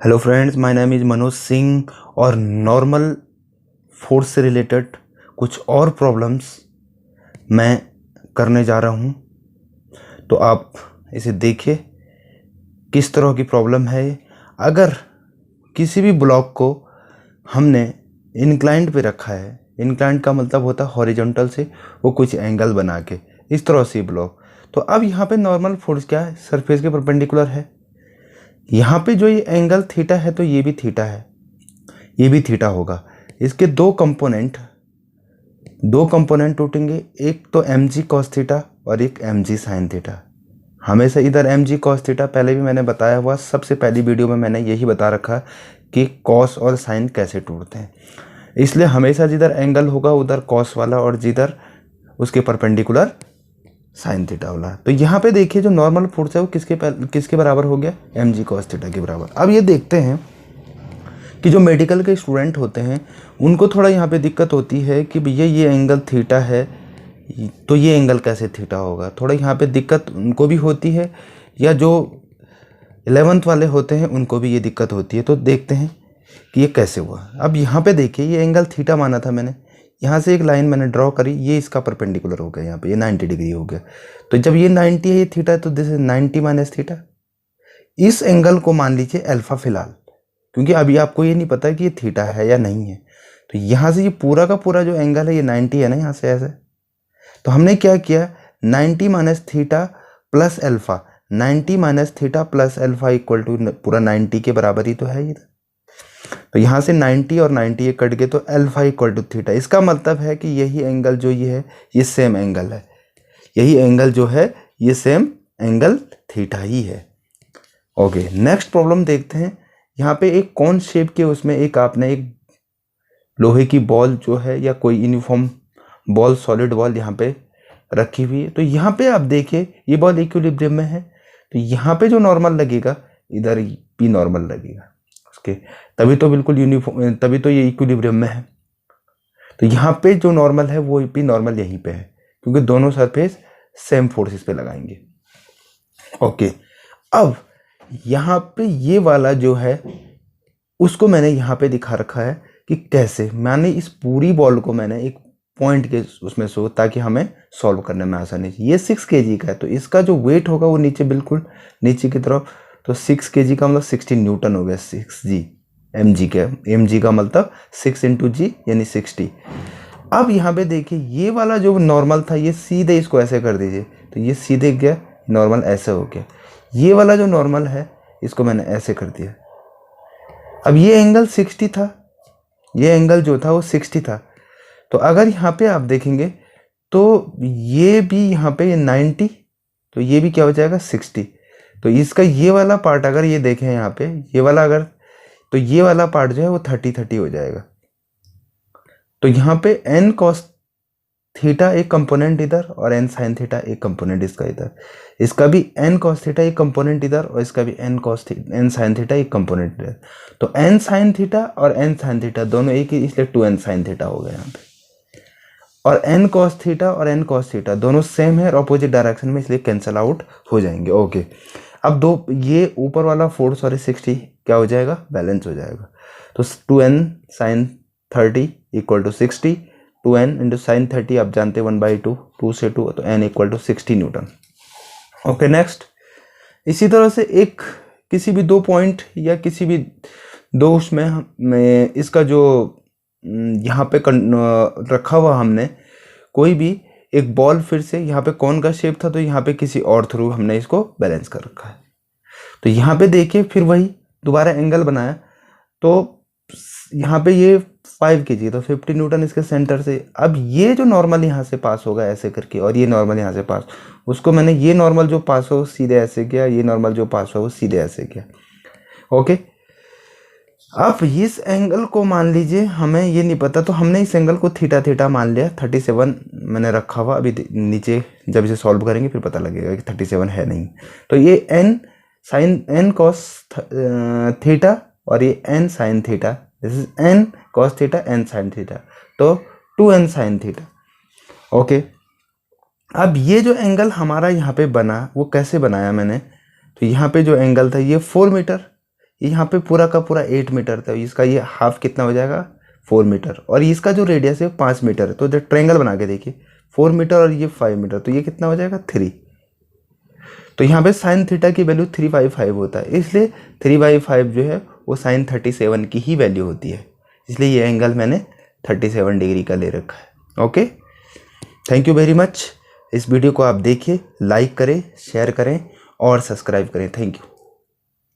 Hello friends, my name is Manoj Singh और normal force से related कुछ और प्रॉब्लम्स मैं करने जा रहा हूँ। तो आप इसे देखिए किस तरह की प्रॉब्लम है ये। अगर किसी भी ब्लॉक को हमने इंक्लाइंड पे रखा है, इंक्लाइंड का मतलब होता है हॉरिजॉन्टल से वो कुछ एंगल बना के इस तरह से ब्लॉक, तो अब यहाँ पे नॉर्मल फोर्स क्या है, सरफेस के परपेंडिकुलर है। यहाँ पे जो ये एंगल थीटा है तो ये भी थीटा है, ये भी थीटा होगा। इसके दो कंपोनेंट टूटेंगे, एक तो एम जी कॉस थीटा और एक एम जी साइन थीटा। हमेशा इधर एम जी कॉस थीटा, पहले भी मैंने बताया हुआ, सबसे पहली वीडियो में मैंने यही बता रखा कि कॉस और साइन कैसे टूटते हैं। इसलिए हमेशा जिधर एंगल होगा उधर कॉस वाला और जिधर उसके परपेंडिकुलर साइन थीटा वाला। तो यहाँ पे देखिए जो नॉर्मल फोर्स है वो किसके बराबर हो गया, एम जी कॉस थीटा के बराबर। अब ये देखते हैं कि जो मेडिकल के स्टूडेंट होते हैं उनको थोड़ा यहाँ पे दिक्कत होती है कि भैया ये एंगल थीटा है तो ये एंगल कैसे थीटा होगा, थोड़ा यहाँ पे दिक्कत उनको भी होती है, या जो 11th वाले होते हैं उनको भी ये दिक्कत होती है। तो देखते हैं कि ये कैसे हुआ। अब यहाँ पे देखिए ये एंगल थीटा माना था मैंने, यहाँ से एक लाइन मैंने ड्रॉ करी, ये इसका परपेंडिकुलर हो गया, यहाँ पे ये 90 डिग्री हो गया। तो जब ये 90 है, ये थीटा है, तो दिस इज 90 माइनस थीटा। इस एंगल को मान लीजिए अल्फा फिलहाल, क्योंकि अभी आपको ये नहीं पता कि ये थीटा है या नहीं है। तो यहाँ से ये पूरा का पूरा जो एंगल है ये 90 है ना, यहाँ से ऐसे। तो हमने क्या किया, 90 minus theta plus alpha, 90 minus theta plus alpha equal to पूरा 90 के बराबर ही तो है ये। तो यहाँ से 90 और 90 कट गए तो अल्फा इक्वल टू थीटा। इसका मतलब है कि यही एंगल जो ये है ये सेम एंगल है, यही एंगल जो है ये सेम एंगल थीटा ही है। ओके, नेक्स्ट प्रॉब्लम देखते हैं। यहाँ पे एक कौन शेप के उसमें एक आपने एक लोहे की बॉल जो है या कोई यूनिफॉर्म बॉल, सॉलिड बॉल यहाँ पे रखी हुई है। तो यहाँ पे आप देखिए ये बॉल इक्विलिब्रियम में है, तो यहाँ पे जो नॉर्मल लगेगा इधर भी नॉर्मल लगेगा उसके, तभी तो बिल्कुल यूनिफॉर्म, तभी तो ये इक्विलिब्रियम में है। तो यहाँ पे जो नॉर्मल है वो भी नॉर्मल यहीं पे है, क्योंकि दोनों सरफेस सेम फोर्सेस पे लगाएंगे। ओके, अब यहाँ पे ये वाला जो है उसको मैंने यहाँ पे दिखा रखा है कि कैसे मैंने इस पूरी बॉल को मैंने एक पॉइंट के उसमें सो, ताकि हमें सॉल्व करने में आसानी। ये 6 kg का है, तो इसका जो वेट होगा वो नीचे बिल्कुल नीचे की तरफ, तो 6 kg का मतलब 60 न्यूटन हो गया। 6g एम जी का मतलब 6 इंटू जी यानी 60। अब यहाँ पे देखिए ये वाला जो नॉर्मल था ये सीधे इसको ऐसे कर दीजिए, तो ये सीधे गया, नॉर्मल ऐसे हो गया। ये वाला जो नॉर्मल है इसको मैंने ऐसे कर दिया। अब ये एंगल 60 था, ये एंगल जो था वो 60 था। तो अगर यहाँ पे आप देखेंगे तो ये भी यहाँ पे 90, तो ये भी क्या हो जाएगा 60। तो इसका ये वाला पार्ट अगर ये देखें यहाँ पे ये वाला अगर, तो ये वाला पार्ट जो है वो 30 हो जाएगा। तो यहाँ पे एन कॉस थीटा एक कंपोनेंट इधर और एन साइन थीटा एक कंपोनेंट इसका इधर, इसका भी एन कॉस थीटा एक कंपोनेंट इधर और इसका भी एन साइन थीटा एक कंपोनेंट इधर। तो एन साइन थीटा और एन साइन थीटा दोनों एक ही, इसलिए 2n साइन थीटा हो गया यहाँ पे। और एन कॉस थीटा और एन कॉस थीटा दोनों सेम है और अपोजिट डायरेक्शन में, इसलिए कैंसिल आउट हो जाएंगे। ओके, अब दो ये ऊपर वाला 460 क्या हो जाएगा, बैलेंस हो जाएगा। तो 2n sine 30 equal to 60, 2n into sine 30 आप जानते हैं 1/2, 2 से 2, तो n equal to 60 newton. Okay, next इसी तरह से एक किसी भी दो पॉइंट या किसी भी दो उसमें इसका जो यहाँ पे रखा हुआ हमने कोई भी एक बॉल, फिर से यहाँ पे कौन का शेप था तो यहाँ पे किसी और थ्रू हमने इसको बैलेंस कर रखा है। तो यहाँ पे देखिए फिर वही दोबारा एंगल बनाया, तो यहाँ पे ये 5 kg, तो 50 न्यूटन इसके सेंटर से। अब ये जो नॉर्मल यहाँ से पास होगा ऐसे करके और ये नॉर्मल यहाँ से पास, उसको मैंने ये नॉर्मल जो पास हो सीधे ऐसे किया, ये नॉर्मल जो पास हो वो सीधे ऐसे किया। ओके, अब इस एंगल को मान लीजिए हमें ये नहीं पता, तो हमने इस एंगल को थीटा थीटा मान लिया। 37 मैंने रखा हुआ, अभी नीचे जब इसे सॉल्व करेंगे फिर पता लगेगा कि 37 है नहीं। तो ये N sine N cos theta और ये N sine theta, this is N cos theta N sine theta, तो 2n साइन थीटा। ओके, अब ये जो एंगल हमारा यहाँ पे बना वो कैसे बनाया मैंने, तो यहाँ पे जो एंगल था ये 4 मीटर, यहाँ पे पूरा का पूरा 8 मीटर था, इसका ये हाफ कितना हो जाएगा 4 मीटर, और इसका जो रेडियस है 5 मीटर है। तो जब ट्रायंगल बना के देखिए 4 मीटर और ये 5 मीटर, तो ये कितना हो जाएगा 3। तो यहाँ पे साइन थीटा की वैल्यू 3/5 होता है, इसलिए 3/5 जो है वो साइन 37 की ही वैल्यू होती है, इसलिए ये एंगल मैंने 37 डिग्री का ले रखा है। Okay, thank you very much. इस वीडियो को आप देखिए, लाइक करें, शेयर करें और सब्सक्राइब करें। Thank you.